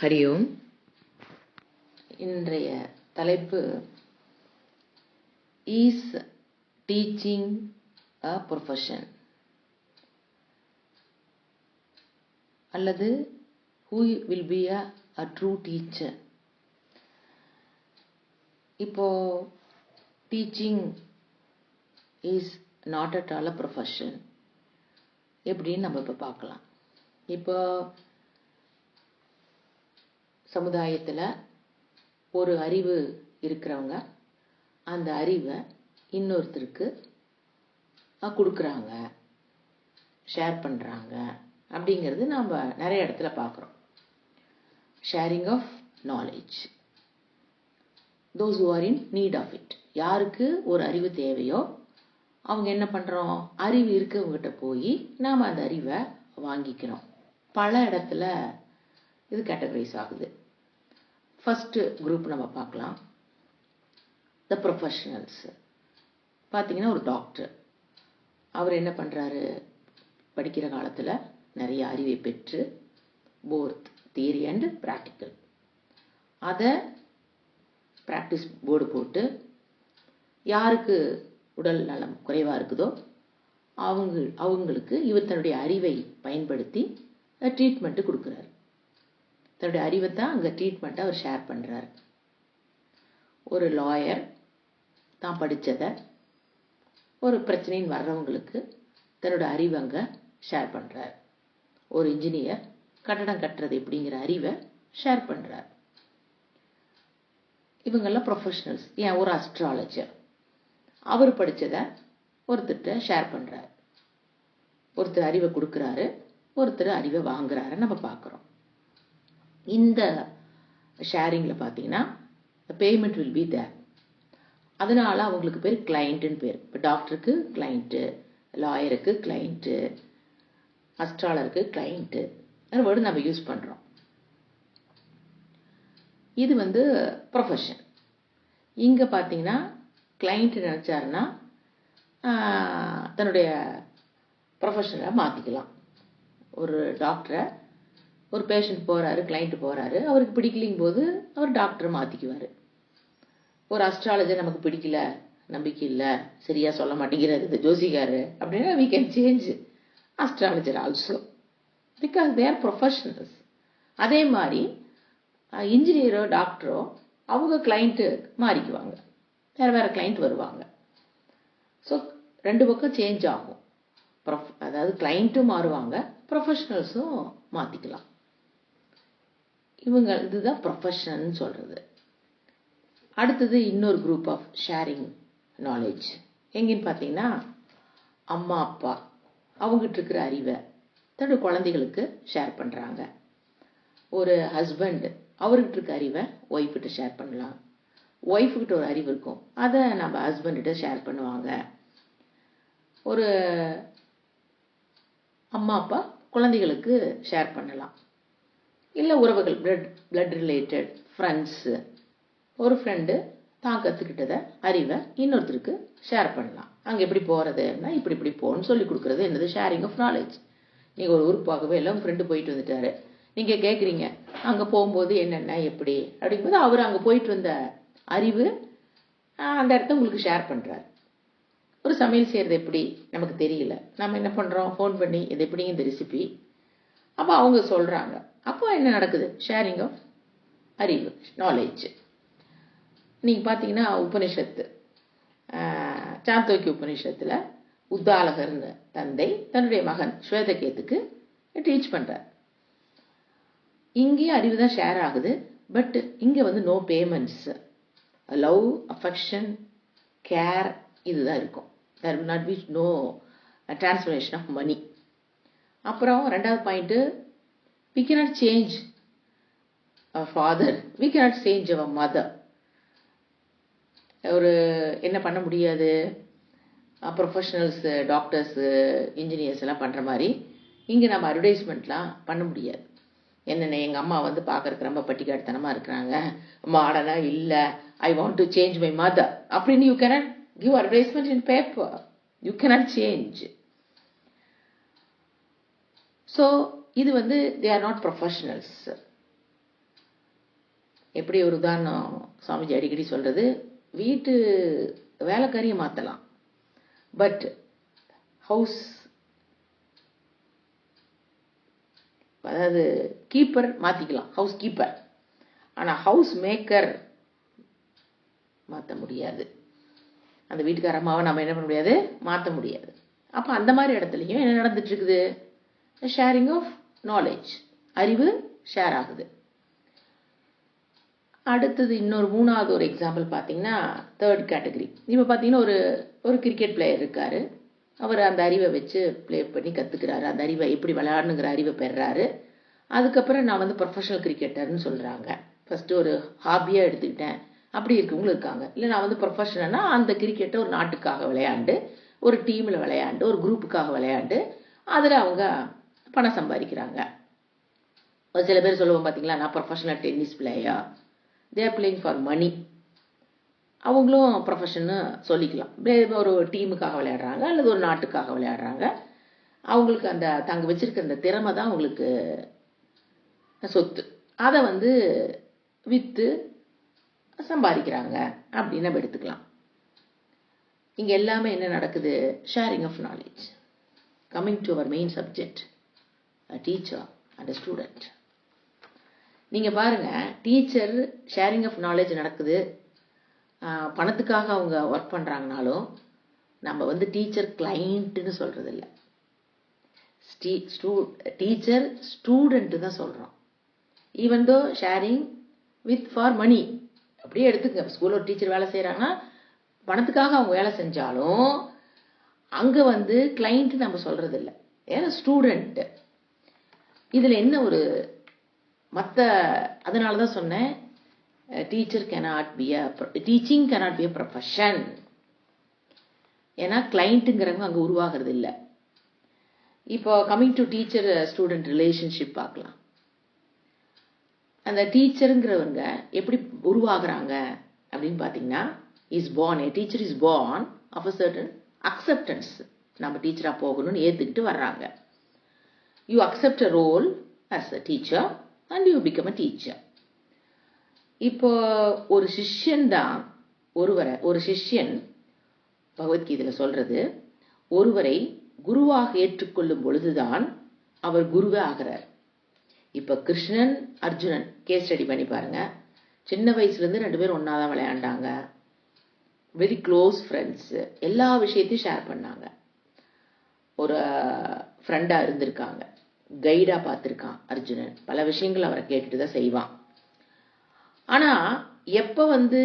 ஹரி ஓம். இன்றைய தலைப்பு is teaching a profession அல்லது who will be a true teacher. இப்போ teaching is not at all a profession எப்படின்னு நம்ம இப்போ பார்க்கலாம். இப்போ சமுதாயத்தில் ஒரு அறிவு இருக்கிறவங்க அந்த அறிவை இன்னொருத்தருக்கு கொடுக்குறாங்க, ஷேர் பண்ணுறாங்க அப்படிங்கிறது நாம் நிறைய இடத்துல பார்க்குறோம். Sharing of knowledge, those who are in need of it. யாருக்கு ஒரு அறிவு தேவையோ அவங்க என்ன பண்ணுறோம், அறிவு இருக்கவங்ககிட்ட போய் நாம் அந்த அறிவை வாங்கிக்கிறோம். பல இடத்துல இது கேட்டகரைஸ் ஆகுது. ஃபஸ்ட்டு குரூப் நம்ம பார்க்கலாம், த ப்ரொஃபஷனல்ஸ். பார்த்தீங்கன்னா ஒரு டாக்டர், அவர் என்ன பண்ணுறாரு, படிக்கிற காலத்தில் நிறைய அறிவை பெற்று போத் தியரி அண்ட் ப்ராக்டிக்கல் அதை ப்ராக்டிஸ் போர்டு போட்டு யாருக்கு உடல் நலம் குறைவாக இருக்குதோ அவங்களுக்கு இவர் தன்னுடைய அறிவை பயன்படுத்தி ட்ரீட்மெண்ட்டு கொடுக்குறாரு. தன்னுடைய அறிவை தான் அங்கே ட்ரீட்மெண்ட்டை அவர் ஷேர் பண்ணுறார். ஒரு லாயர் தான் படித்ததை ஒரு பிரச்சனைன்னு வர்றவங்களுக்கு தன்னோட அறிவை அங்கே ஷேர் பண்ணுறார். ஒரு இன்ஜினியர் கட்டடம் கட்டுறது எப்படிங்கிற அறிவை ஷேர் பண்ணுறார். இவங்கெல்லாம் ப்ரொஃபஷனல்ஸ். ஏன் ஒரு அஸ்ட்ராலஜர், அவர் படித்ததை ஒருத்தர்கிட்ட ஷேர் பண்ணுறார். ஒருத்தர் அறிவை கொடுக்குறாரு, ஒருத்தர் அறிவை வாங்குறாரு நம்ம பார்க்குறோம். இந்த ஷேரிங்கில் பார்த்தீங்கன்னா பேமெண்ட் வில் பி தேர். அதனால் அவங்களுக்கு பேர் கிளைண்ட்டுன்னு பேர். இப்போ டாக்டருக்கு கிளைண்ட்டு, லாயருக்கு கிளைண்ட்டு, அஸ்ட்ராலருக்கு கிளைண்ட்டு, அந்த வேர்டு நம்ம யூஸ் பண்ணுறோம். இது ப்ரொஃபஷன். இங்கே பார்த்தீங்கன்னா கிளைண்ட் நினச்சாருன்னா தன்னுடைய ப்ரொஃபஷனை மாற்றிக்கலாம். ஒரு டாக்டரை ஒரு பேஷண்ட் போகிறாரு, கிளைண்ட்டு போகிறாரு, அவருக்கு பிடிக்கலிங் போது அவர் டாக்டரை மாற்றிக்குவார். ஒரு அஸ்ட்ராலஜர் நமக்கு பிடிக்கல, நம்பிக்கை இல்லை, சரியாக சொல்ல மாட்டேங்கிறாரு இந்த ஜோசிகாரு அப்படின்னா we can change astrologer also because they are professionals. அதே மாதிரி இன்ஜினியரோ டாக்டரோ அவங்க கிளைண்ட்டு மாறிக்குவாங்க, வேறு வேறு கிளைண்ட் வருவாங்க. ஸோ ரெண்டு பக்கம் சேஞ்ச் ஆகும். அதாவது கிளைண்ட்டும் மாறுவாங்க, ப்ரொஃபஷனல்ஸும் மாற்றிக்கலாம். இதுதான் ப்ரொஃபஷன் சொல்கிறது. அடுத்தது இன்னொரு குரூப் ஆஃப் ஷேரிங் நாலேஜ். எங்கேன்னு பார்த்தீங்கன்னா அம்மா அப்பா அவங்ககிட்ட இருக்கிற அறிவை தன்னோட குழந்தைகளுக்கு ஷேர் பண்ணுறாங்க. ஒரு ஹஸ்பண்ட் அவர்கிட்ட இருக்க அறிவை ஒய்ஃப்கிட்ட ஷேர் பண்ணலாம். ஒய்ஃப்கிட்ட ஒரு அறிவு இருக்கும், அதை நம்ம ஹஸ்பண்ட்கிட்ட ஷேர் பண்ணுவாங்க. ஒரு அம்மா அப்பா குழந்தைகளுக்கு ஷேர் பண்ணலாம். இல்லை உறவுகள், பிளட் ரிலேட்டட் ஃப்ரெண்ட்ஸு, ஒரு ஃப்ரெண்டு தான் கற்றுக்கிட்டதை அறிவை இன்னொருத்தருக்கு ஷேர் பண்ணலாம். அங்கே எப்படி போகிறதுன்னா இப்படி இப்படி போகணும்னு சொல்லி கொடுக்குறது என்னது, ஷேரிங் ஆஃப் நாலேஜ். நீங்கள் ஒரு ஊருக்கு பார்க்கவே இல்லை, உங்கள் ஃப்ரெண்டு போயிட்டு வந்துட்டாரு, நீங்கள் கேட்குறீங்க அங்கே போகும்போது என்னென்ன எப்படி அப்படிங்கும்போது அவர் அங்கே போயிட்டு வந்த அறிவு அந்த இடத்த உங்களுக்கு ஷேர் பண்ணுறாரு. ஒரு சமையல் செய்கிறது எப்படி நமக்கு தெரியல, நம்ம என்ன பண்ணுறோம், ஃபோன் பண்ணி இது எப்படிங்க இந்த ரெசிபி, அப்போ அவங்க சொல்கிறாங்க. அப்போ என்ன நடக்குது, ஷேரிங் ஆஃப் அறிவு, நாலேஜ். நீங்கள் பார்த்தீங்கன்னா உபனிஷத்து, சாந்தோக்கிய உபனிஷத்தில் உத்தாலகர்னு தந்தை தன்னுடைய மகன் ஸ்வேதகேத்துக்கு டீச் பண்ணுறார். இங்கேயும் அறிவு தான் ஷேர் ஆகுது, பட் இங்கே no payments, love, affection, care இதுதான் இருக்கும். there will not be no transformation of money. அப்புறம் ரெண்டாவது point, we cannot change our father, we cannot change our mother. ஒரு என்ன பண்ண முடியாது, ப்ரொஃபஷனல்ஸு, டாக்டர்ஸு, இன்ஜினியர்ஸ் எல்லாம் பண்ணுற மாதிரி இங்கே நம்ம அட்வர்டைஸ்மெண்ட்லாம் பண்ண முடியாது. என்னென்ன எங்கள் அம்மா பார்க்குறதுக்கு ரொம்ப பட்டிக்காட்டுத்தனமாக இருக்கிறாங்க, மாடனாக இல்லை, I want to change my mother அப்படின்னு you cannot give advertisement in paper. You cannot change. So இது they are not professionals. எப்படி ஒரு உதாரணம் சுவாமிஜி அடிக்கடி சொல்கிறது, வீட்டு வேலைக்காரியை மாற்றலாம், பட் ஹவுஸ் அதாவது கீப்பர் மாற்றிக்கலாம், ஹவுஸ் கீப்பர். ஆனால் ஹவுஸ் மேக்கர் மாற்ற முடியாது. அந்த வீட்டுக்கார அம்மாவை நம்ம என்ன பண்ண முடியாது, மாற்ற முடியாது. அப்போ அந்த மாதிரி இடத்துலையும் என்ன நடந்துட்டு இருக்குது, ஷேரிங் ஆஃப் நாலேஜ், அறிவு ஷேர் ஆகுது. அடுத்தது இன்னொரு மூணாவது ஒரு எக்ஸாம்பிள் பார்த்தீங்கன்னா, தேர்ட் கேட்டகரி. இப்போ பார்த்தீங்கன்னா ஒரு கிரிக்கெட் பிளேயர் இருக்கார். அவர் அந்த அறிவை வச்சு ப்ளே பண்ணி கற்றுக்கிறாரு, அந்த அறிவை எப்படி விளையாடணுங்கிற அறிவை பெறுறாரு. அதுக்கப்புறம் நான் வந்து ப்ரொஃபஷனல் கிரிக்கெட்டர்னு சொல்கிறாங்க. ஃபஸ்ட்டு ஒரு ஹாபியாக எடுத்துக்கிட்டேன், அப்படி இருக்கவங்களும் இருக்காங்க. இல்லை நான் வந்து ப்ரொஃபஷனல்னா அந்த கிரிக்கெட்டை ஒரு நாட்டுக்காக விளையாண்டு, ஒரு டீமில் விளையாண்டு, ஒரு குரூப்புக்காக விளையாண்டு அதில் அவங்க பணம் சம்பாதிக்கிறாங்க. ஒரு சில பேர் சொல்லுவோம் பார்த்தீங்களா, நான் professional tennis player, they are playing for money. அவங்களும் ப்ரொஃபஷன்னு சொல்லிக்கலாம். ஒரு டீமுக்காக விளையாடுறாங்க அல்லது ஒரு நாட்டுக்காக விளையாடுறாங்க. அவங்களுக்கு அந்த தாங்க வச்சிருக்க அந்த திறமை தான் அவங்களுக்கு சொத்து. அதை வந்து விற்று சம்பாதிக்கிறாங்க அப்படின்னு நம்ம எடுத்துக்கலாம். இங்கே எல்லாமே என்ன நடக்குது, sharing of knowledge. Coming to our main subject, teacher and student. நீங்கள் பாருங்கள், டீச்சர் ஷேரிங் ஆஃப் நாலேஜ் நடக்குது, பணத்துக்காக அவங்க ஒர்க் பண்ணுறாங்கனாலும் நம்ம வந்து டீச்சர் கிளைண்ட்டுன்னு சொல்கிறது இல்லை, டீச்சர் ஸ்டூடெண்ட்டு தான் சொல்கிறோம். Even though sharing with for money அப்படியே எடுத்துக்கங்க. ஸ்கூலில் ஒரு டீச்சர் வேலை செய்கிறாங்கன்னா பணத்துக்காக அவங்க வேலை செஞ்சாலும் அங்கே வந்து கிளைண்ட்டு நம்ம சொல்கிறது இல்லை, ஏன்னா ஸ்டூடெண்ட்டு. இதில் என்ன ஒரு அதனால தான் சொன்னேன், teaching cannot be a profession. ஏன்னா கிளைண்ட்டுங்கிறவங்க அங்கே உருவாகிறது இல்லை. இப்போ coming to teacher student relationship பார்க்கலாம். அந்த டீச்சருங்கிறவங்க எப்படி உருவாகிறாங்க அப்படின்னு பார்த்தீங்கன்னா, teacher is born of a certain acceptance. நம்ம டீச்சராக போகணும்னு ஏற்றுக்கிட்டு வர்றாங்க. You accept a role as a teacher and you become a teacher. இப்போ ஒரு சிஷ்யன் தான் ஒரு சிஷ்யன் பகவத்கீதையில் சொல்றது, ஒருவரை குருவாக ஏற்றுக்கொள்ளும் பொழுதுதான் அவர் குருவே ஆகிறார். இப்போ கிருஷ்ணன் அர்ஜுனன் கேஸ் ஸ்டடி பண்ணி பாருங்க. சின்ன வயசுலேருந்து 2 பேரும் ஒன்றா தான் விளையாண்டாங்க, வெரி க்ளோஸ் ஃப்ரெண்ட்ஸ், எல்லா விஷயத்தையும் ஷேர் பண்ணாங்க, ஒரு ஃப்ரெண்டாக இருந்திருக்காங்க, கைடாக பார்த்துருக்கான் அர்ஜுனன், பல விஷயங்கள் அவரை கேட்டுட்டு தான் செய்வான். ஆனால் எப்போ வந்து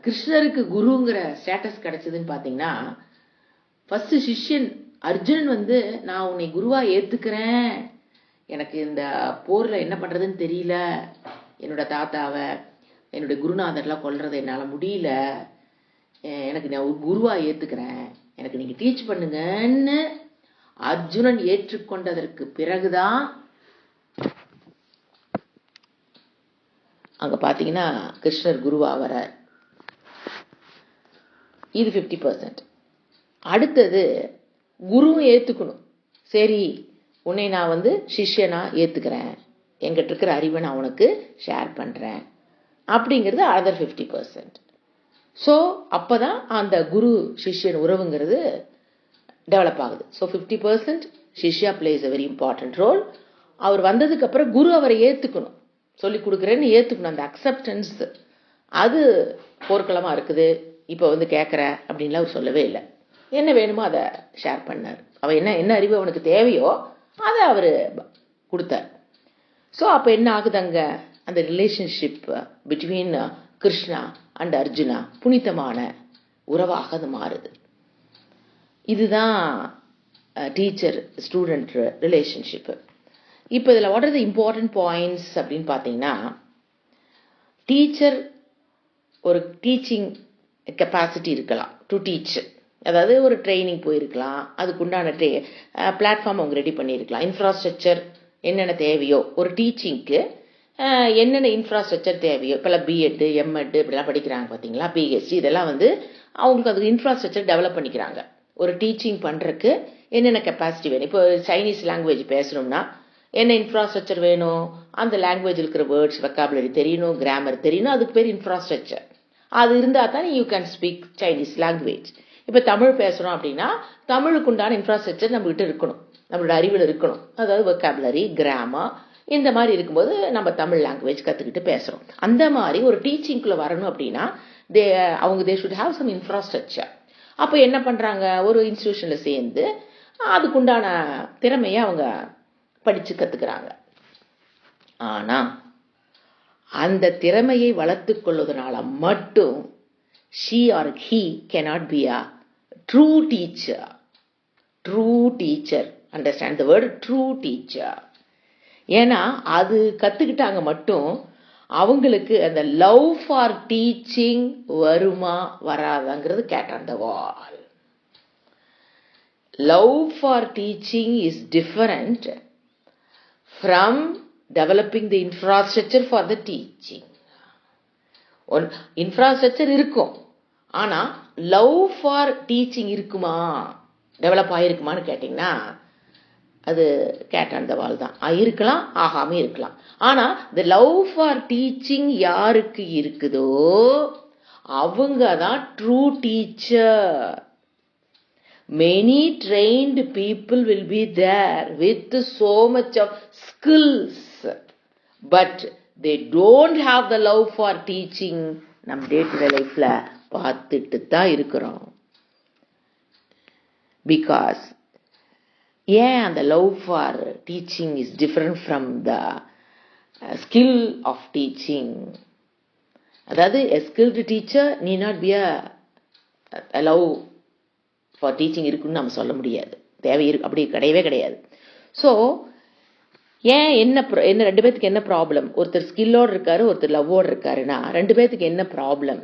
கிருஷ்ணருக்கு குருங்கிற ஸ்டேட்டஸ் கிடைச்சதுன்னு பார்த்தீங்கன்னா, ஃபஸ்ட்டு சிஷ்யன் அர்ஜுனன் வந்து நான் உன்னை குருவாக ஏற்றுக்கிறேன், எனக்கு இந்த போரில் என்ன பண்ணுறதுன்னு தெரியல, என்னோட தாத்தாவை என்னுடைய குருநாதர்லாம் கொல்றதை என்னால் முடியல, எனக்கு நான் ஒரு குருவாக ஏற்றுக்கிறேன், எனக்கு நீங்கள் டீச் பண்ணுங்கன்னு அர்ஜுனன் ஏற்றுக்கொண்டதற்கு பிறகுதான் அங்கே பார்த்தீங்கன்னா கிருஷ்ணர் குருவாகிறார். இது 50%. அடுத்தது குருவும் ஏற்றுக்கணும், சரி உன்னை நான் வந்து சிஷ்யனா ஏற்றுக்கிறேன், எங்கிட்ட இருக்கிற அறிவை நான் உனக்கு ஷேர் பண்ணுறேன் அப்படிங்கிறது அதர் 50%. ஸோ அப்போ தான் அந்த குரு சிஷ்யன் உறவுங்கிறது டெவலப் ஆகுது. So 50% shishya plays a very important role. அவர் வந்ததுக்கப்புறம் குரு அவரை ஏற்றுக்கணும், சொல்லி கொடுக்குறேன்னு ஏற்றுக்கணும். அந்த அக்செப்டன்ஸ் அது போர்க்களமாக இருக்குது. இப்போ வந்து கேட்குற அப்படின்லாம் அவர் சொல்லவே இல்லை, என்ன வேணுமோ அதை ஷேர் பண்ணார். அவன் என்ன அறிவு அவனுக்கு தேவையோ அதை அவர் கொடுத்தார். ஸோ அப்போ என்ன ஆகுது, அங்கே அந்த relationship between Krishna and Arjuna புனிதமான உறவாக அது மாறுது. இதுதான் டீச்சர் ஸ்டூடெண்ட் ரிலேஷன்ஷிப்பு. இப்போ இதில் what are the important points அப்படின்னு பார்த்தீங்கன்னா, டீச்சர் ஒரு டீச்சிங் கெப்பாசிட்டி இருக்கலாம் டு டீச், அதாவது ஒரு ட்ரைனிங் போயிருக்கலாம், அதுக்குண்டான பிளாட்ஃபார்ம் அவங்க ரெடி பண்ணியிருக்கலாம், இன்ஃப்ராஸ்ட்ரக்சர் என்னென்ன தேவையோ ஒரு டீச்சிங்க்கு என்னென்ன இன்ஃப்ராஸ்ட்ரக்சர் தேவையோ. இப்போல்லாம் பிஎட் எம்எட் இப்படிலாம் படிக்கிறாங்க பார்த்தீங்களா, பிஹெச்டி, இதெல்லாம் வந்து அவங்களுக்கு அதுக்கு இன்ஃப்ராஸ்ட்ரக்சர் டெவலப் பண்ணிக்கிறாங்க. ஒரு டீச்சிங் பண்ணுறதுக்கு என்னென்ன கெப்பாசிட்டி வேணும். இப்போ சைனீஸ் லாங்குவேஜ் பேசணும்னா என்ன இன்ஃப்ராஸ்ட்ரக்சர் வேணும்? அந்த லாங்குவேஜ் இருக்கிற வேர்ட்ஸ் வெக்காபுலரி தெரியணும், கிராமர் தெரியணும். அதுக்கு பேர் இன்ஃப்ராஸ்ட்ரக்சர். அது இருந்தால் தான் you can speak Chinese language. இப்போ தமிழ் பேசுகிறோம் அப்படின்னா தமிழுக்கு உண்டான இன்ஃப்ராஸ்ட்ரக்சர் நம்மகிட்ட இருக்கணும், நம்மளோட அறிவில் இருக்கணும். அதாவது வெக்காபுலரி, கிராமர், இந்த மாதிரி இருக்கும்போது நம்ம தமிழ் லாங்குவேஜ் கற்றுக்கிட்டு பேசுகிறோம். அந்த மாதிரி ஒரு டீச்சிங்குள்ளே வரணும் அப்படின்னா they should have some infrastructure. அப்போ என்ன பண்ணுறாங்க? ஒரு இன்ஸ்டிடியூஷனில் சேர்ந்து அதுக்குண்டான திறமையை அவங்க படித்து கற்றுக்கிறாங்க. ஆனால் அந்த திறமையை வளர்த்து கொள்வதனால மட்டும் she or he cannot be a true teacher. True teacher. Understand the word true teacher. ஏன்னா அது கற்றுக்கிட்டாங்க மட்டும் அவங்களுக்கு அந்த லவ் ஃபார் டீச்சிங் வருமா வராதாங்கிறது cat on the wall. Love for teaching is different from developing the infrastructure for the teaching. Infrastructure இருக்கும், ஆனால் லவ் ஃபார் டீச்சிங் இருக்குமா, டெவலப் ஆகிருக்குமான்னு கேட்டிங்கன்னா அது கேட் ஆன் த வால் தான். இருக்கலாம், ஆகாமல் இருக்கலாம். ஆனால் இந்த லவ் ஃபார் டீச்சிங் யாருக்கு இருக்குதோ அவங்க தான் true teacher. Many trained people will be there with so much of skills, but they don't have the love for teaching. நம்ம டே டு டே லைஃப்ல பார்த்துட்டு தான் இருக்கிறோம். பிகாஸ் ஏன் அந்த love for teaching is different from the skill of teaching. அதாவது a skilled teacher need not be a love for teaching இருக்குன்னு நம்ம சொல்ல முடியாது. அப்படி கிடையவே கிடையாது. ஸோ ஏன் என்ன ரெண்டு பேர்த்துக்கு என்ன ப்ராப்ளம்? ஒருத்தர் ஸ்கில்லோடு இருக்காரு, ஒருத்தர் லவ்வோடு இருக்காருன்னா ரெண்டு பேர்த்துக்கு என்ன ப்ராப்ளம்?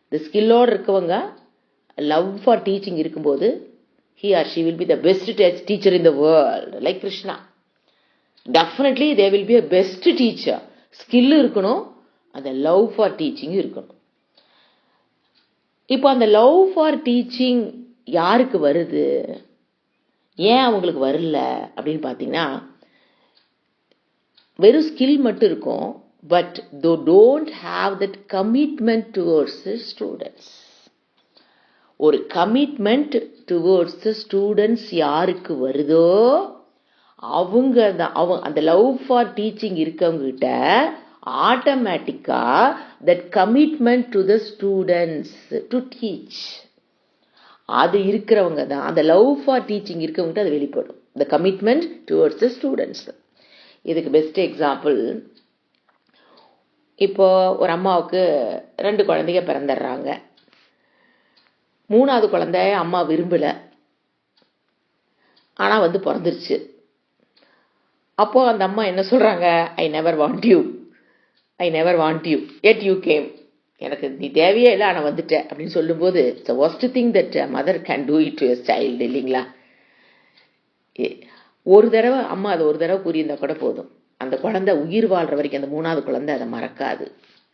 இந்த ஸ்கில்லோடு இருக்கவங்க லவ் ஃபார் டீச்சிங் இருக்கும்போது he or she will be the best teacher in the world, like Krishna. Definitely they will be a best teacher. Skill இருக்கணும், அந்த லவ் ஃபார் டீச்சிங் இருக்கணும். இப்போ அந்த லவ் ஃபார் டீச்சிங் யாருக்கு வருது, ஏன் அவங்களுக்கு வரல அப்படின்னு பார்த்தீங்கன்னா, வெறும் ஸ்கில் மட்டும் இருக்கும், but they don't have that commitment towards the students. ஒரு கமிட்மெண்ட் டுவர்ட்ஸ் த ஸ்டூடெண்ட்ஸ் யாருக்கு வருதோ அவங்க தான் அந்த லவ் ஃபார் டீச்சிங் இருக்கவங்க கிட்ட ஆட்டோமேட்டிக்கா that commitment to the students to teach அது இருக்கிறவங்க தான், அந்த லவ் ஃபார் டீச்சிங் இருக்கவங்ககிட்ட அது வெளிப்படும், த கமிட்மெண்ட் டுவர்ட்ஸ் த ஸ்டூடெண்ட்ஸ். இதுக்கு பெஸ்ட் எக்ஸாம்பிள், இப்போ ஒரு அம்மாவுக்கு 2 குழந்தைங்க பிறந்துடுறாங்க. 3வது குழந்தை அம்மா விரும்பல, ஆனால் பிறந்துருச்சு. அப்போ அந்த அம்மா என்ன சொல்றாங்க? I never want you yet you came. எனக்கு நீ தேவையே இல்லை, ஆனால் வந்துட்டேன் அப்படின்னு சொல்லும்போது it's worst thing that mother can do it to a child, இல்லைங்களா? ஒரு தடவை அம்மா அதை ஒரு தடவை கூறியிருந்தா கூட போதும், அந்த குழந்தை உயிர் வாழ்ற வரைக்கும் அந்த 3வது குழந்தை அதை மறக்காது.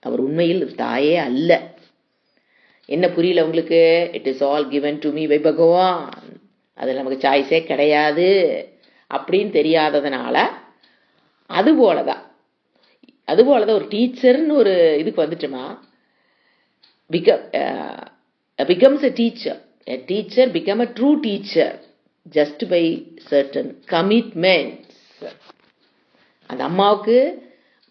அவர் உண்மையில் தாயே அல்ல. என்ன புரியல உங்களுக்கு? It is all given to me by Bhagwan, அது நமக்கு சாய்ஸே கிடையாது அப்படின்னு தெரியாததுனால அதுபோலதான் ஒரு டீச்சர்னு ஒரு இதுக்கு வந்துட்டுமா, becomes a teacher become a true teacher just by certain commitments. அந்த அம்மாவுக்கு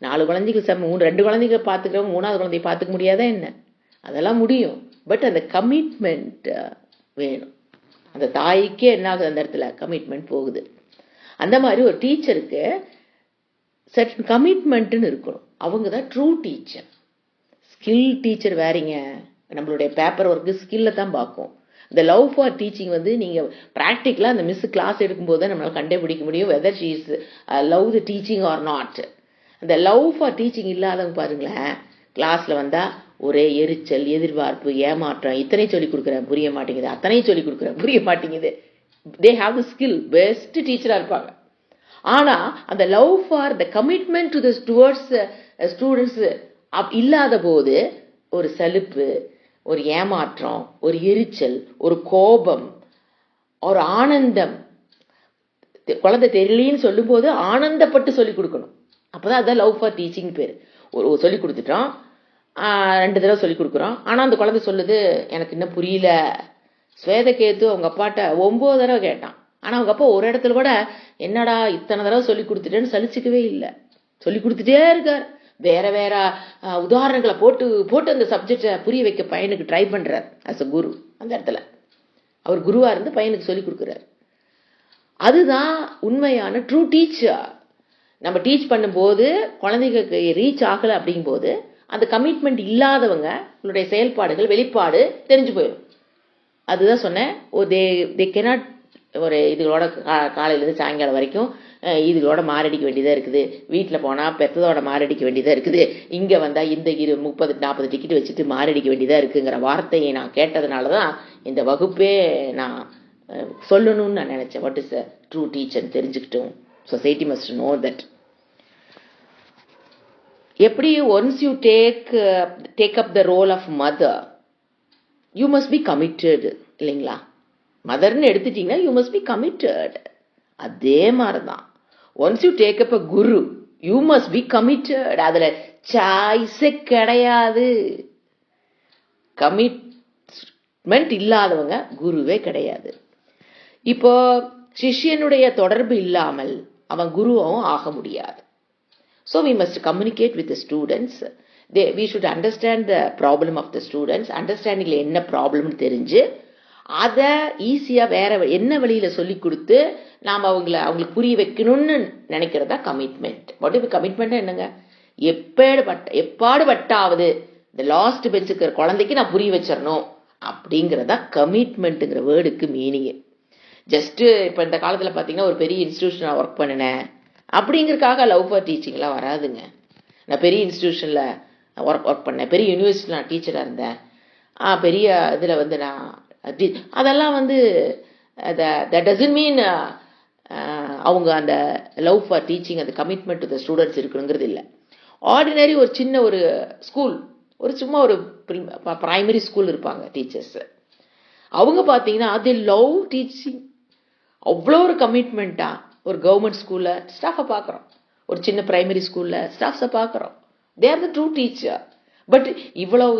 4 குழந்தைகள் 2 குழந்தைங்க பார்த்துக்கிறவங்க 3வது குழந்தைய பார்த்துக்க முடியாதா என்ன? அதெல்லாம் முடியும், பட் அந்த கமிட்மெண்ட் வேணும். அந்த தாய்க்கே என்ன ஆகுது, அந்த இடத்துல கமிட்மெண்ட் போகுது. அந்த மாதிரி ஒரு டீச்சருக்கு சர்டன் கமிட்மெண்ட்னு இருக்கணும், அவங்க தான் ட்ரூ டீச்சர். ஸ்கில் டீச்சர் வேறீங்க, நம்மளுடைய பேப்பர் ஒர்க்கு ஸ்கில்ல தான் பார்க்கும். இந்த லவ் ஃபார் டீச்சிங் நீங்கள் ப்ராக்டிக்கலாக அந்த மிஸ் கிளாஸ் எடுக்கும்போது தான் நம்மளால் கண்டுபிடிக்க முடியும் whether she is love the teaching R not. அந்த லவ் ஃபார் டீச்சிங் இல்லாதவங்க பாருங்களேன், கிளாஸில் வந்தால் ஒரே எரிச்சல், எதிர்பார்ப்பு, ஏமாற்றம், இத்தனை சொல்லிக் கொடுக்குறேன் புரிய மாட்டேங்குது, அத்தனையும் சொல்லிக் கொடுக்குறேன் புரிய மாட்டேங்குது. They have the skill, best டீச்சராக இருப்பாங்க. ஆனால் அந்த love for the commitment to the towards students இல்லாத போது ஒரு சலிப்பு, ஒரு ஏமாற்றம், ஒரு எரிச்சல், ஒரு கோபம், ஒரு ஆனந்தம், குழந்தை தெரியலன்னு சொல்லும் போது ஆனந்தப்பட்டு சொல்லிக் கொடுக்கணும். அப்பதான் அதான் லவ் ஃபார் டீச்சிங் பேர். ஒரு சொல்லி கொடுத்துட்டோம், 2 தடவை சொல்லி கொடுக்குறோம். ஆனா அந்த குழந்தை சொல்லுது எனக்கு இன்னும் புரியல. ஸ்வேதகேத்து அவங்க அப்பாட்ட 9 தடவை கேட்டான். ஆனா அவங்க அப்பா ஒரு இடத்துல கூட என்னடா இத்தனை தடவை சொல்லி கொடுத்துட்டேன்னு சலிச்சுக்கவே இல்லை. சொல்லி கொடுத்துட்டே இருக்கார். வேற வேற உதாரணங்களை போட்டு போட்டு அந்த சப்ஜெக்டை புரிய வைக்க பையனுக்கு ட்ரை பண்றார். அஸ் அ குரு அந்த இடத்துல அவர் குருவா இருந்து பையனுக்கு சொல்லி கொடுக்குறார். அதுதான் உண்மையான ட்ரூ டீச்சர். நம்ம டீச் பண்ணும்போது குழந்தைகளுக்கு ரீச் ஆகலை அப்படிங்கும்போது அந்த கமிட்மெண்ட் இல்லாதவங்க உங்களுடைய செயல்பாடுகள் வெளிப்பாடு தெரிஞ்சு போயிடும். அதுதான் சொன்னேன். தே கெனாட் ஒரு இதுகளோட காலையிலேருந்து சாயங்காலம் வரைக்கும் இதுகளோட மாரடிக்க வேண்டியதாக இருக்குது. வீட்டில் போனால் பெற்றதோட மாரடிக்க வேண்டியதாக இருக்குது. இங்கே வந்தால் இந்த 30-40 டிக்கெட் வச்சுட்டு மாரடிக்க வேண்டியதாக இருக்குங்கிற வார்த்தையை நான் கேட்டதுனால தான் இந்த வகுப்பே நான் சொல்லணும்னு நான் நினச்சேன். What is a true teacher தெரிஞ்சுக்கிட்டோம். Society must know that. எப்படி once you take up the role of mother, you must be committed இல்லைங்களா? மதர்னு எடுத்துட்டீங்கன்னா யூ மஸ்ட் பி கமிட்டட். அதே மாதிரிதான் once you take up a guru, you must be committed. அதுல சாய்ஸே கிடையாது. கமிட்மெண்ட் இல்லாதவங்க குருவே கிடையாது. இப்போ சிஷ்யனுடைய தொடர்பு இல்லாமல் அவன் குருவும் ஆக முடியாது. So we must communicate with the students. We should understand the problem of the students. Understandingல என்ன ப்ராப்ளம்னு தெரிஞ்சு அதை ஈஸியாக வேற என்ன வழியில சொல்லி கொடுத்து நாம் அவங்களுக்கு புரிய வைக்கணும்னு நினைக்கிறதா கமிட்மெண்ட். What is commitment? என்னங்க, எப்பாடுபட்டாவது இந்த லாஸ்ட் பெஞ்சுக்கிற குழந்தைக்கு நான் புரிய வச்சிடணும் அப்படிங்கிறதா கமிட்மெண்ட்டுங்கிற வேர்டுக்கு மீனிங். ஜஸ்ட் இப்போ இந்த காலத்தில் பார்த்தீங்கன்னா ஒரு பெரிய இன்ஸ்டிடியூஷன் ஒர்க் பண்ணினேன் அப்படிங்கிறதுக்காக லவ் ஃபார் டீச்சிங்லாம் வராதுங்க. நான் பெரிய இன்ஸ்டிடியூஷனில் ஒர்க் பண்ணேன், பெரிய யூனிவர்சிட்டியில் நான் டீச்சராக இருந்தேன், பெரிய இதில் வந்து நான் அதெல்லாம் வந்து தட் டசன்ட் மீன் அவங்க அந்த லவ் ஃபார் டீச்சிங் அந்த கமிட்மெண்ட் டு த ஸ்டூடெண்ட்ஸ் இருக்கணுங்கிறது இல்லை. ஆர்டினரி ஒரு சின்ன ஒரு ஸ்கூல், சும்மா ஒரு பிரைமரி ஸ்கூல் இருப்பாங்க டீச்சர்ஸ். அவங்க பார்த்தீங்கன்னா அது லவ் டீச்சிங் அவ்வளோ ஒரு கமிட்மெண்ட்டாக ஒரு கவர்மெண்ட் ஸ்கூலில் ஸ்டாஃபை பார்க்குறோம், ஒரு சின்ன பிரைமரி ஸ்கூலில் ஸ்டாஃப்ஸை பார்க்குறோம். They are the true teacher. But இவ்வளவு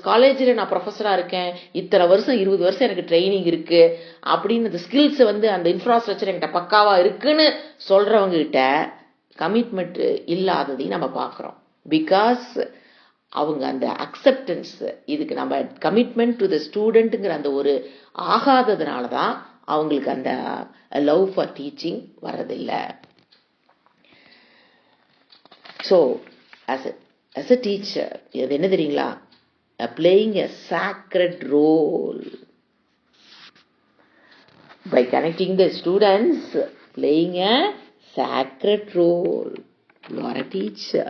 காலேஜில் நான் ப்ரொஃபஸராக இருக்கேன், இத்தனை வருஷம் 20 வருஷம் எனக்கு ட்ரைனிங் இருக்குது அப்படின்னு அந்த ஸ்கில்ஸ் வந்து அந்த இன்ஃப்ராஸ்ட்ரக்சர் என்கிட்ட பக்காவாக இருக்குன்னு சொல்கிறவங்க கிட்ட கமிட்மெண்ட் இல்லாததையும் நம்ம பார்க்குறோம். பிகாஸ் அவங்க அந்த அக்செப்டன்ஸ், இதுக்கு நம்ம கமிட்மெண்ட் டு த ஸ்டூடெண்ட்டுங்கிற அந்த ஒரு ஆகாததுனால தான் அவங்களுக்கு அந்த லவ் ஃபார் டீச்சிங் வரதில்லை. ஸோ as a teacher, இது என்ன தெரியுங்களா, playing a sacred role by connecting the students, playing a sacred role. You are a teacher.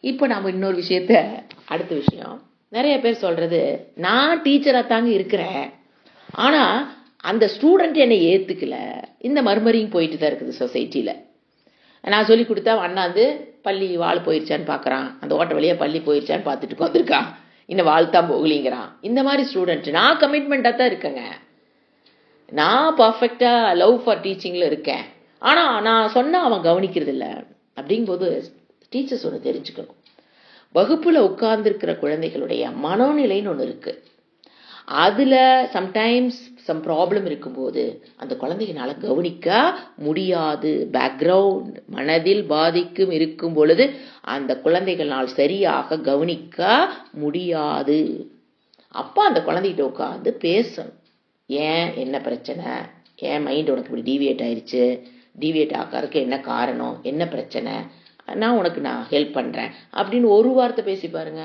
இப்போ நாம இன்னொரு விஷயத்த, அடுத்த விஷயம், நிறைய பேர் சொல்றது நான் டீச்சராக தாங்க இருக்கிறேன், ஆனா அந்த ஸ்டூடெண்ட் என்னை ஏத்துக்கல. இந்த மர்மரிங் போயிட்டு தான் இருக்குது சொசைட்டியில. நான் சொல்லி கொடுத்தா அண்ணாந்து பள்ளி வாழ் போயிருச்சான்னு பார்க்குறான், அந்த ஓட்ட வழியாக பள்ளி போயிருச்சான்னு பார்த்துட்டு வந்துருக்கான், இன்னும் வாழ்த்தான் போகலிங்கிறான். இந்த மாதிரி ஸ்டூடெண்ட் நான் கமிட்மெண்ட்டாக தான் இருக்கேங்க, நான் பர்ஃபெக்டாக லவ் ஃபார் டீச்சிங்கில் இருக்கேன், ஆனால் நான் சொன்னால் அவன் கவனிக்கிறது இல்லை. அப்படிங்கும்போது டீச்சர்ஸ் ஒன்று தெரிஞ்சுக்கணும். வகுப்பில் உட்கார்ந்துருக்கிற குழந்தைகளுடைய மனோநிலைன்னு ஒன்று இருக்குது. அதில் சம்டைம்ஸ் சம் ப்ராப்ளம் இருக்கும்போது அந்த குழந்தைகளால் கவனிக்க முடியாது. பேக்ரவுண்ட் மனதில் பாதிக்கும் இருக்கும் பொழுது அந்த குழந்தைகளால் சரியாக கவனிக்க முடியாது. அப்போ அந்த குழந்தைகிட்ட உட்காந்து பேசணும். ஏன், என்ன பிரச்சனை, ஏன் மைண்ட் உனக்கு இப்படி டீவியேட் ஆயிடுச்சு, டீவியேட் ஆகிறதுக்கு என்ன காரணம், என்ன பிரச்சனை, நான் ஹெல்ப் பண்ணுறேன் அப்படின்னு ஒரு வார்த்தை பேசி பாருங்க.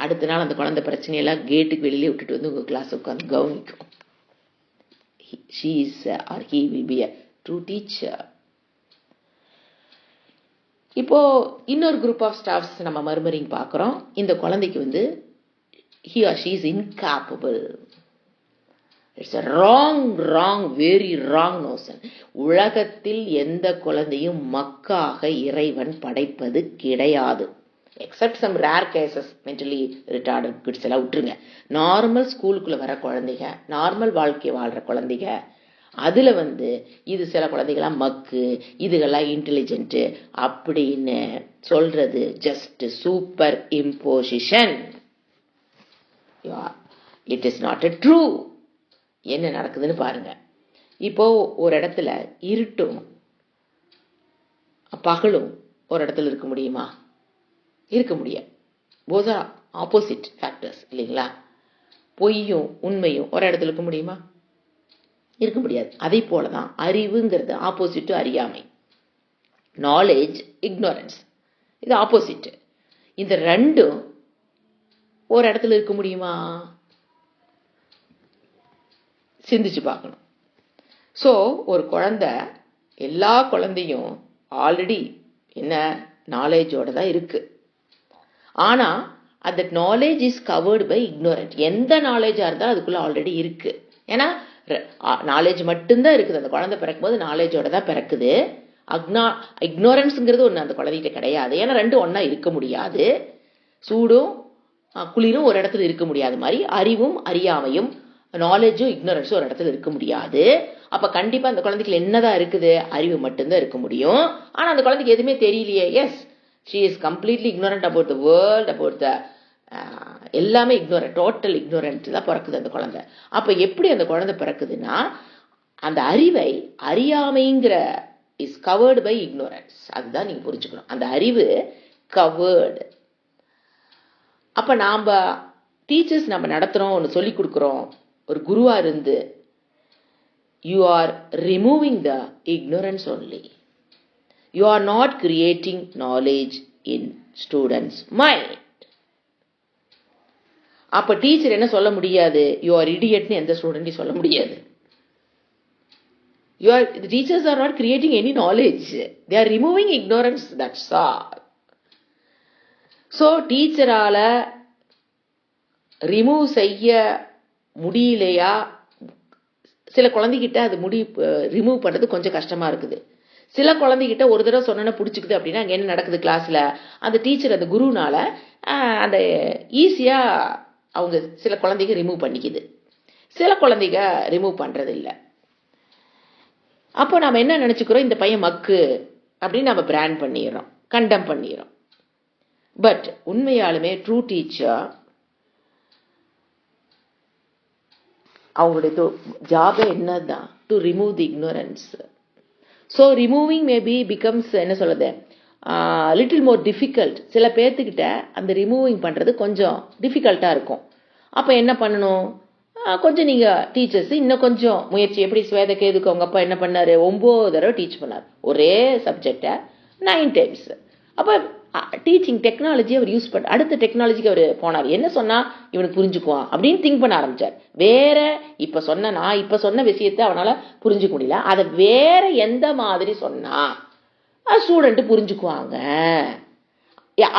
அடுத்த நாள் அந்த குழந்தை பிரச்சனையெல்லாம் கேட்டுக்கு வெளியிலே விட்டுட்டு வந்து உங்கள் கிளாஸ் உட்காந்து கவனிக்கும். She is or he will be a true teacher. இப்போ இன்னொரு குரூப் ஆஃப் ஸ்டாஃப்ஸ் நம்ம மர்மரிங் பார்க்குறோம். இந்த குழந்தைக்கு வந்து he or she is incapable. It's a wrong, very wrong notion. உலகத்தில் எந்த குழந்தையும் மக்காக இறைவன் படைப்பது கிடையாது. Except some rare cases, mentally retarded kids எல்லாம் விட்டுருங்க. நார்மல் ஸ்கூலுக்குள்ளே வர குழந்தைங்க, நார்மல் வாழ்க்கை வாழ்கிற குழந்தைங்க, அதுல இது சில குழந்தைகளாம் மக்கு, இதுகெல்லாம் இன்டெலிஜென்ட் அப்படின்னு சொல்றது just super imposition. It is not a true. என்ன நடக்குதுன்னு பாருங்க. இப்போ ஒரு இடத்துல இருட்டும் பகலும் ஒரு இடத்துல இருக்க முடியுமா? இருக்க முடியாது. போத் ஆர் ஆப்போசிட் ஃபேக்டர்ஸ் இல்லைங்களா? பொய்யும் உண்மையும் ஒரு இடத்துல இருக்க முடியுமா? இருக்க முடியாது. அதே போலதான் அறிவுங்கிறது ஆப்போசிட் அறியாமை. நாலேஜ் இக்னோரன்ஸ், இது ஆப்போசிட். இந்த ரெண்டும் ஒரு இடத்துல இருக்க முடியுமா? சிந்திச்சு பார்க்கணும். ஸோ ஒரு குழந்தை, எல்லா குழந்தையும் ஆல்ரெடி என்ன நாலேஜோட தான் இருக்கு. ஆனா அந்த knowledge is covered by ignorant. எந்த நாலேஜா இருந்தாலும் அதுக்குள்ள ஆல்ரெடி இருக்கு. ஏன்னா நாலேஜ் மட்டும்தான் இருக்குது. அந்த குழந்தை பிறக்கும்போது நாலேஜோட தான் பிறக்குது. இக்னோரன்ஸ்ங்கிறது ஒன்று அந்த குழந்தைகிட்ட கிடையாது. ஏன்னா ரெண்டும் ஒன்னா இருக்க முடியாது. சூடும் குளிரும் ஒரு இடத்துல இருக்க முடியாத மாதிரி அறிவும் அறியாமையும் நாலேஜும் இக்னோரன்ஸும் ஒரு இடத்துல இருக்க முடியாது. அப்ப கண்டிப்பா அந்த குழந்தைக்கு என்னதான் இருக்குது? அறிவு மட்டும்தான் இருக்க முடியும். ஆனா அந்த குழந்தைக்கு எதுவுமே தெரியலையே. Yes, she is completely ignorant about the world, about the எல்லாமே இக்னோரண்ட், டோட்டல் இக்னோரண்ட் தான் பிறக்குது அந்த குழந்தை. அப்ப எப்படி அந்த குழந்தை பிறக்குதுன்னா, அந்த அறிவை அறியாமைங்கிற இஸ் கவர்டு பை இக்னோரன்ஸ். அதுதான் நீங்க புரிஞ்சுக்கணும். அந்த அறிவு கவர்டு. அப்ப நாம டீச்சர்ஸ் நம்ம நடத்துறோம், ஒன்று சொல்லி கொடுக்குறோம், ஒரு குருவா இருந்து, you are removing the ignorance only. You are not creating knowledge in students' mind. அப்ப டீச்சர் என்ன சொல்ல முடியாது? யூ ஆர் இடியட்னு எந்த ஸ்டூடெண்ட்டையும் சொல்ல முடியாது. The teachers are not creating any knowledge. They are removing ignorance. That's all. So டீச்சரால remove செய்ய முடியலையா? சில குழந்தைகிட்ட அது ரிமூவ் பண்றது கொஞ்சம் கஷ்டமா இருக்குது. சில குழந்தைகிட்ட ஒரு தடவை சொன்னா பிடிச்சிக்குது அப்படின்னா அங்க என்ன நடக்குது? கிளாஸ்ல அந்த டீச்சர், அந்த குருனால அந்த ஈஸியா அவங்க சில குழந்தைங்க ரிமூவ் பண்ணிக்குது, சில குழந்தைங்க ரிமூவ் பண்றது இல்லை. அப்போ நாம என்ன நினைச்சுக்கிறோம்? இந்த பையன் மக்கு அப்படின்னு நம்ம பிராண்ட் பண்ணிடுறோம், கண்டம் பண்ணிடுறோம். பட் உண்மையாலுமே ட்ரூ டீச்சர் அவங்களுடைய ஜாபே என்னதான்? To remove the ignorance. So removing maybe becomes என்ன சொல்றது, லிட்டில் மோர் டிஃபிகல்ட். சில பேர்த்துக்கிட்ட அந்த ரிமூவிங் பண்றது கொஞ்சம் டிஃபிகல்ட்டா இருக்கும். அப்ப என்ன பண்ணணும்? கொஞ்சம் நீங்க டீச்சர்ஸ் இன்னும் கொஞ்சம் முயற்சி. எப்படி ஸ்வேதகேதுக்கு அவங்க அப்பா என்ன பண்ணாரு? 9 தடவை டீச் பண்ணார் ஒரே சப்ஜெக்டை 9 டைம்ஸ். அப்ப டீச்சிங் டெக்னாலஜி அவர் யூஸ் பண்ண, அடுத்த டெக்னாலஜிக்கு அவர் போனார். என்ன சொன்னா இவனுக்கு புரிஞ்சுக்குவான் அப்படின்னு திங்க் பண்ண ஆரம்பிச்சார். வேற நான் இப்ப சொன்ன விஷயத்தை அவனால புரிஞ்சுக்க முடியல, அதை வேற எந்த மாதிரி சொன்னா ஸ்டூடெண்ட் புரிஞ்சுக்குவாங்க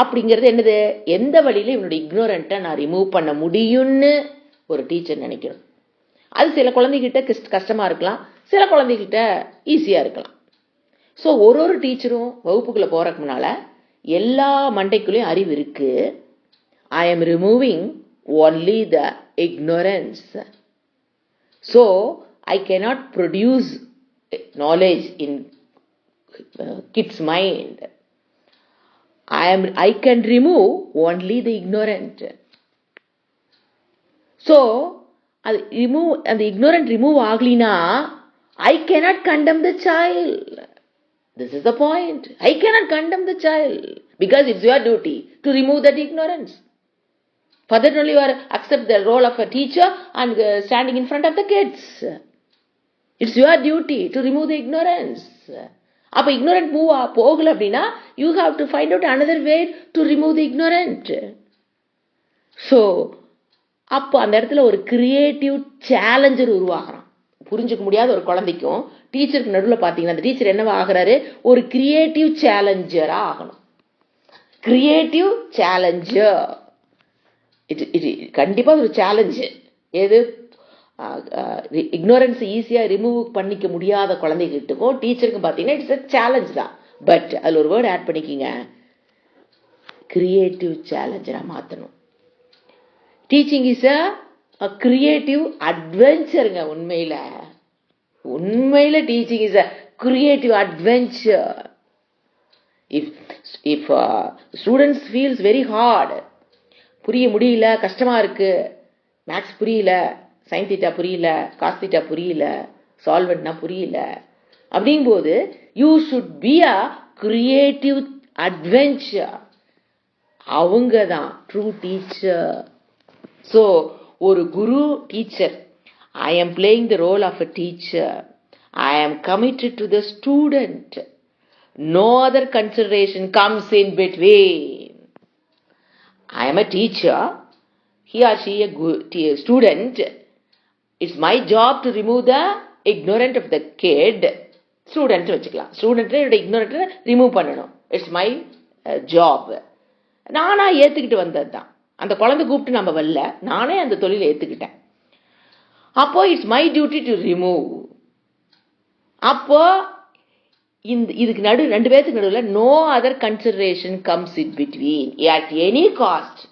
அப்படிங்கிறது என்னது? எந்த வழியில இவனுடைய இக்னோரண்ட்டை நான் ரிமூவ் பண்ண முடியும்னு ஒரு டீச்சர் நினைக்கணும். அது சில குழந்தைகிட்ட கஷ்டமா இருக்கலாம், சில குழந்தைகிட்ட ஈஸியா இருக்கலாம். ஸோ ஒரு டீச்சரும் வகுப்புக்குள்ள போறதுக்கு முன்னால எல்லா மண்டைக்குள்ளேயும் அறிவு இருக்கு. ஐ am removing only the ignorance. So I cannot produce knowledge in kids mind. I can remove only the ignorant. So அந்த ignorant remove ஆகலினா I cannot condemn the child. This is the point. I cannot condemn the child because it's your duty to remove that ignorance. For that only you are accept the role of a teacher and standing in front of the kids. It's your duty to remove the ignorance. அப்ப ignorant move போகல அப்படின்னா you have to find out another way to remove the ignorant. So அப்போ அந்த இடத்துல ஒரு creative challenger உருவாகிறான். புரிஞ்சுக்க முடியாத ஒரு குழந்தைக்கும் டீச்சருக்கு நடுவில் பார்த்தீங்கன்னா அந்த டீச்சர் என்னவா ஆகிறாரு? ஒரு கிரியேட்டிவ் சேலஞ்சரா ஆகணும். கிரியேட்டிவ் சேலஞ்சர் இது கண்டிப்பா ஒரு சேலஞ்சு. எது? இக்னோரன்ஸ் ஈஸியா ரிமூவ் பண்ணிக்க முடியாத குழந்தைகிட்டுக்கும் டீச்சருக்கும் பார்த்தீங்கன்னா இட்ஸ் a சேலஞ்ச் தான். பட் அதில் ஒரு வேர்டு ஆட் பண்ணிக்கிங்க, கிரியேட்டிவ் சேலஞ்சரா மாற்றணும். டீச்சிங் இஸ் a கிரியேட்டிவ் அட்வென்ச்சருங்க. உண்மையில உண்மையில teaching is a creative adventure. If students feels very hard, புரிய முடியல, கஷ்டமா இருக்கு, மேக்ஸ் புரியல, சைன் தீட்டா புரியல, காஸ் தீட்டா புரியல, சால்வெண்ட்னா புரியல, அப்படிங்கும்போது you should be a creative adventure. அவங்க தான் ட்ரூ டீச்சர். ஸோ ஒரு guru teacher, I am playing the role of a teacher. I am committed to the student. No other consideration comes in between. I am a teacher. He or she a student. It's my job to remove the ignorant of the kid. Student வச்சுக்கலாம். Student ignorant remove பண்ணணும். It's my job. நானா ஏத்துக்கிட்டு வந்தது தான். அந்த குழந்தை கூப்பிட்டு நம்ம வரல, நானே அந்த தொழிலை ஏத்துக்கிட்டேன். அப்போ it's my duty to remove. அப்போ இதுக்கு ரெண்டு பேருக்கு நடுவில் no other consideration comes in between. At any cost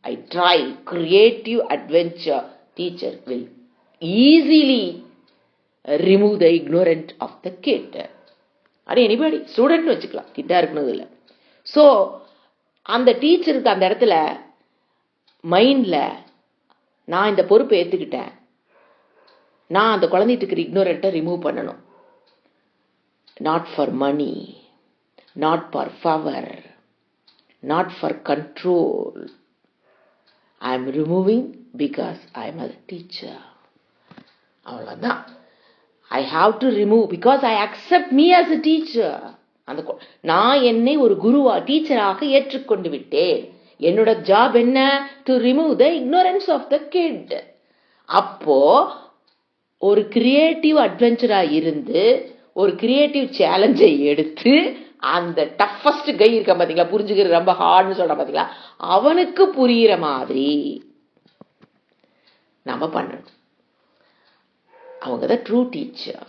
I try creative adventure. Teacher will easily remove the ignorant of the kid. அது எனிபடி, ஸ்டூடெண்ட் வச்சுக்கலாம், கிட்டா இருக்கணும் இல்லை. ஸோ அந்த டீச்சருக்கு அந்த இடத்துல மைண்ட்ல நான் இந்த பொறுப்பை ஏற்றுக்கிட்டேன், நான் அந்த குழந்தைட்டு இருக்கிற இக்னோரண்ட்டை ரிமூவ் பண்ணணும். Not for money, not for power, not for control. I am removing because I am a teacher. அவ்வளோதான். I have to remove because I accept me as a teacher. அந்த நான் என்னை ஒரு குருவா டீச்சராக ஏற்றுக்கொண்டு விட்டேன். என்னோட ஜாப் என்ன? To remove the ignorance of the kid. அப்போ ஒரு கிரியேட்டிவ் அட்வென்ச்சரா இருந்து ஒரு கிரியேட்டிவ் சேலஞ்சை எடுத்து அந்த டஃபஸ்ட் கை இருக்க பாத்தீங்களா, புரிஞ்சுக்கிறது ரொம்ப ஹார்ட்னு சொல்ற பாத்தீங்களா, அவனுக்கு புரியுற மாதிரி நம்ம பண்ணணும். அவங்க தான் ட்ரூ டீச்சர்.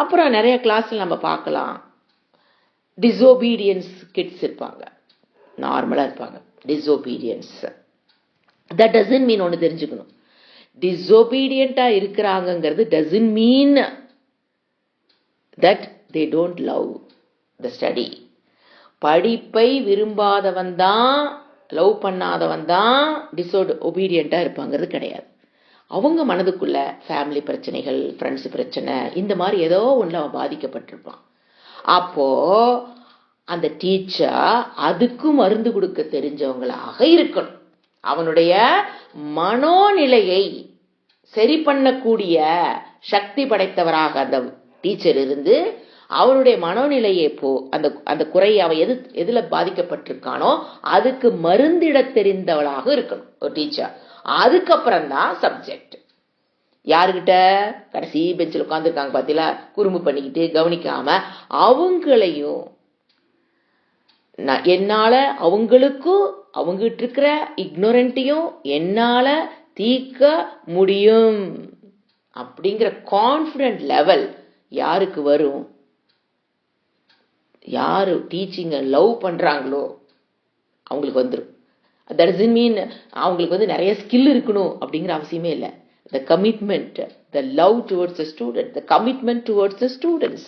அப்புறம் நிறைய கிளாஸ்ல நம்ம பார்க்கலாம், டிசோபீடியன்ஸ் கிட்ஸ் இருப்பாங்க, நார்மலா இருப்பாங்க. டிசோபீடியன்ஸ் தட் டசன்ட் மீன், ஒன்று தெரிஞ்சுக்கணும், டிசோபீடியண்டா இருக்கிறாங்கிறது doesn't mean that they don't love the study. படிப்பை விரும்பாதவன் தான், லவ் பண்ணாதவன் தான் டிசோபீடியண்டா இருப்பாங்கிறது கிடையாது. அவங்க மனதுக்குள்ள ஃபேமிலி பிரச்சனைகள், ஃப்ரெண்ட்ஸ் பிரச்சனை, இந்த மாதிரி ஏதோ ஒன்று அவன் பாதிக்கப்பட்டிருப்பான். அப்போ அந்த டீச்சர் அதுக்கு மருந்து கொடுக்க தெரிஞ்சவங்களாக இருக்கணும். அவனுடைய மனோநிலையை சரி பண்ணக்கூடிய சக்தி படைத்தவராக அந்த டீச்சர் இருந்து அவனுடைய மனோநிலையை அந்த குறையை அவன் எதுல பாதிக்கப்பட்டிருக்கானோ அதுக்கு மருந்திட தெரிந்தவளாக இருக்கணும் ஒரு டீச்சர். அதுக்கப்புறம் தான் சப்ஜெக்ட். யாருக்கிட்ட? கடைசி பெஞ்சில் உட்காந்துருக்காங்க பார்த்தீங்களா, குறும்பு பண்ணிக்கிட்டு கவனிக்காம, அவங்களையும் என்னால அவங்களுக்கும் அவங்ககிட்ட இருக்கிற இக்னோரண்ட்டையும் என்னால தீர்க்க முடியும் அப்படிங்கிற கான்ஃபிடென்ட் லெவல் யாருக்கு வரும்? யாரு டீச்சிங்க லவ் பண்றாங்களோ அவங்களுக்கு வந்துடும். தட் டசன்ட் மீன் அவங்களுக்கு நிறைய ஸ்கில் இருக்கணும் அப்படிங்கிற அவசியமே இல்லை. the commitment, the love towards the student, the commitment towards the students.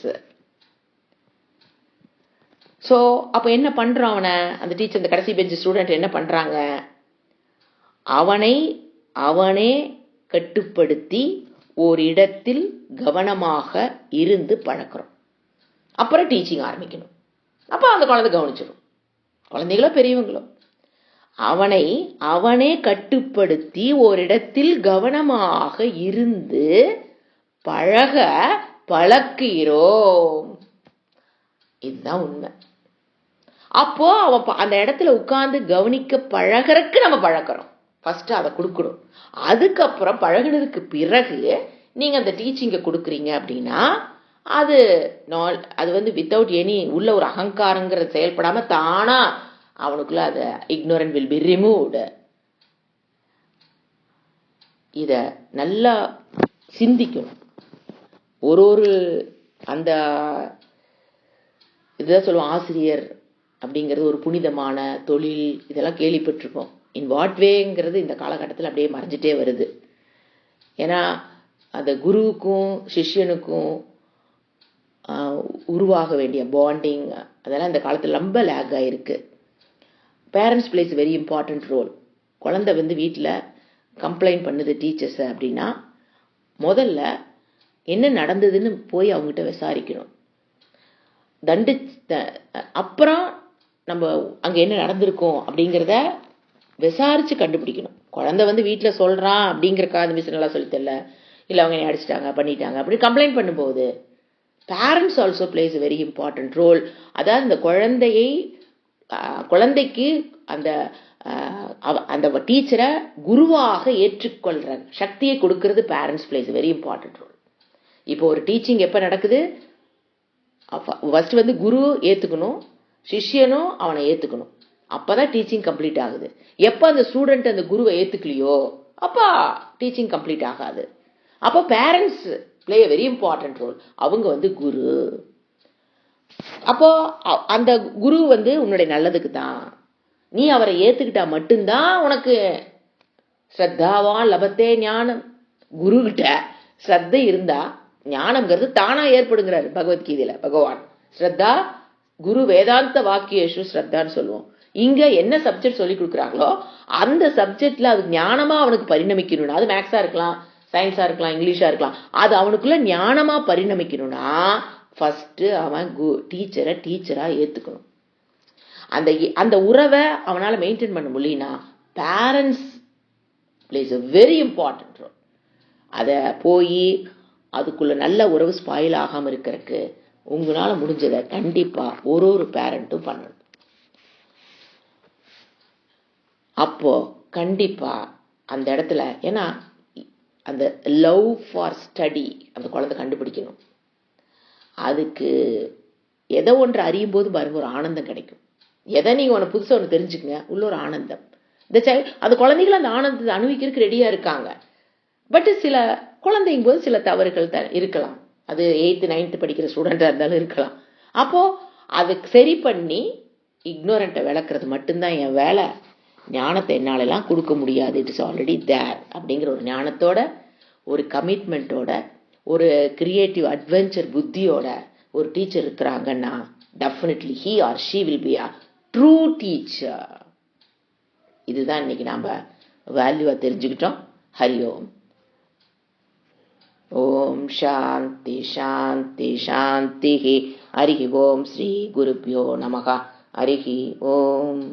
So அப்போ என்ன பண்றான் அவனை, அந்த டீச்சர், அந்த கடைசி பெஞ்ச் ஸ்டூடெண்ட் என்ன பண்றாங்க? அவனே கட்டுப்படுத்தி ஒரு இடத்தில் கவனமாக இருந்து பழக்கிறோம். அப்புறம் டீச்சிங் ஆரம்பிக்கணும். அப்போ அந்த குழந்தை கவனிச்சிடும், குழந்தைகளோ பெரியவங்களோ. அவனே கட்டுப்படுத்தி ஓரிடத்தில் கவனமாக இருந்து பழக்கிறோம். இதுதான் உண்மை. அப்போ அவன் அந்த இடத்துல உட்கார்ந்து கவனிக்க பழகிறதுக்கு நம்ம பழக்கிறோம். ஃபர்ஸ்ட் அதை கொடுக்கணும். அதுக்கப்புறம் பழகினதுக்கு பிறகு நீங்க அந்த டீச்சிங்கை கொடுக்குறீங்க அப்படின்னா அது வித்தவுட் எனி உள்ள ஒரு அகங்காரங்கிற செயல்படாம தானா அவனுக்குள்ள அது ignorant will be removed. இத நல்லா சிந்திக்கணும். ஒரு அந்த இதுதான் சொல்லுவோம், ஆசிரியர் அப்படிங்கிறது ஒரு புனிதமான தொழில், இதெல்லாம் கேள்விப்பட்டிருக்கோம். இன் வாட் வேங்கிறது இந்த காலகட்டத்தில் அப்படியே மறைஞ்சிட்டே வருது. ஏன்னா அந்த குருவுக்கும் சிஷ்யனுக்கும் உருவாக வேண்டிய பாண்டிங் அதெல்லாம் இந்த காலத்தில் ரொம்ப லேக் ஆகிருக்கு. Parents plays very important role. குழந்தை வீட்டில் கம்ப்ளைண்ட் பண்ணுது டீச்சர்ஸை அப்படின்னா முதல்ல என்ன நடந்ததுன்னு போய் அவங்ககிட்ட விசாரிக்கணும். அப்புறம் நம்ம அங்கே என்ன நடந்திருக்கோம் அப்படிங்கிறத விசாரித்து கண்டுபிடிக்கணும். குழந்தை வீட்டில் சொல்கிறான் அப்படிங்கிறக்காக அந்த மிஸ் நல்லா சொல்லித்தரல, இல்லை அவங்க அடிச்சிட்டாங்க பண்ணிட்டாங்க அப்படி கம்ப்ளைண்ட் பண்ணும்போது parents also plays very important role. அதாவது இந்த குழந்தைக்கு அந்த அந்த டீச்சரை குருவாக ஏற்றுக்கொள்கிற சக்தியை கொடுக்கறது parents plays very important role. இப்போ ஒரு டீச்சிங் எப்போ நடக்குது, ஃபர்ஸ்ட் குரு ஏற்றுக்கணும், சிஷ்யனும் அவனை ஏற்றுக்கணும், அப்போதான் டீச்சிங் கம்ப்ளீட் ஆகுது. எப்போ அந்த ஸ்டூடெண்ட் அந்த குருவை ஏற்றுக்கலையோ அப்போ டீச்சிங் கம்ப்ளீட் ஆகாது. அப்போ parents play very important role. அவங்க குரு. அப்போ அந்த குரு உன்னுடைய நல்லதுக்கு தான். நீ அவரை ஏத்துக்கிட்டா மட்டும்தான் உனக்கு ஸ்ரத்தாவான் லபத்தே ஞானம். குரு கிட்ட ஸ்ரத்தை இருந்தா ஞானம்ங்கிறது தானா ஏற்படுங்கிறாரு பகவத்கீதையில பகவான். ஸ்ரத்தா குரு வேதாந்த வாக்கியேஷு ஸ்ரத்தான்னு சொல்லுவோம். இங்க என்ன சப்ஜெக்ட் சொல்லி கொடுக்குறாங்களோ அந்த சப்ஜெக்ட்ல அது ஞானமா அவனுக்கு பரிணமிக்கணும்னா, அது மேக்ஸா இருக்கலாம், சயின்ஸா இருக்கலாம், இங்கிலீஷா இருக்கலாம், அது அவனுக்குள்ள ஞானமா பரிணமிக்கணும்னா ஃபர்ஸ்ட் அவன் டீச்சரை டீச்சரா ஏத்துக்கணும். அந்த உறவை அவனால மெயின்டைன் பண்ண முடியலனா parents plays a very important role. அதை போய் அதுக்குள்ள நல்ல உறவு ஸ்பாயில் ஆகாம இருக்கிறதுக்கு உங்களால முடிஞ்சதை கண்டிப்பா ஒரு பேரண்ட்டும் பண்ணணும். அப்போ கண்டிப்பா அந்த இடத்துல ஏன்னா அந்த லவ் ஃபார் ஸ்டடி அந்த குழந்தை கண்டுபிடிக்கணும். அதுக்கு எதை ஒன்று அறியும் போது பாருங்க ஒரு ஆனந்தம் கிடைக்கும். எதை நீங்க ஒன்று புதுசாக ஒன்று தெரிஞ்சுக்கங்க, உள்ள ஒரு ஆனந்தம். அந்த குழந்தைகள் அந்த ஆனந்தத்தை அனுபவிக்கிறதுக்கு ரெடியா இருக்காங்க. பட் சில குழந்தைங்க போது சில தவறுகள் இருக்கலாம். அது 8th 9th படிக்கிற ஸ்டூடெண்டா இருந்தாலும் இருக்கலாம். அப்போ அதுக்கு சரி பண்ணி இக்னோரண்ட்டை விளக்குறது மட்டும்தான் என் வேலை. ஞானத்தை என்னாலெல்லாம் கொடுக்க முடியாது, இட் இஸ் ஆல்ரெடி தேர் அப்படிங்கிற ஒரு ஞானத்தோட, ஒரு கமிட்மெண்ட்டோட, ஒரு கிரியேட்டிவ் அட்வென்ச்சர் புத்தியோட ஒரு டீச்சர் இருக்கிறாங்கன்னா definitely he or she will be a true teacher. இதுதான் இன்னைக்கு நாம வேல்யூவா தெரிஞ்சுக்கிட்டோம். ஹரி ஓம். ஓம் சாந்தி சாந்தி சாந்தி. ஹரி ஓம். ஸ்ரீ குருப்யோ நமஹ. ஹரி ஓம்.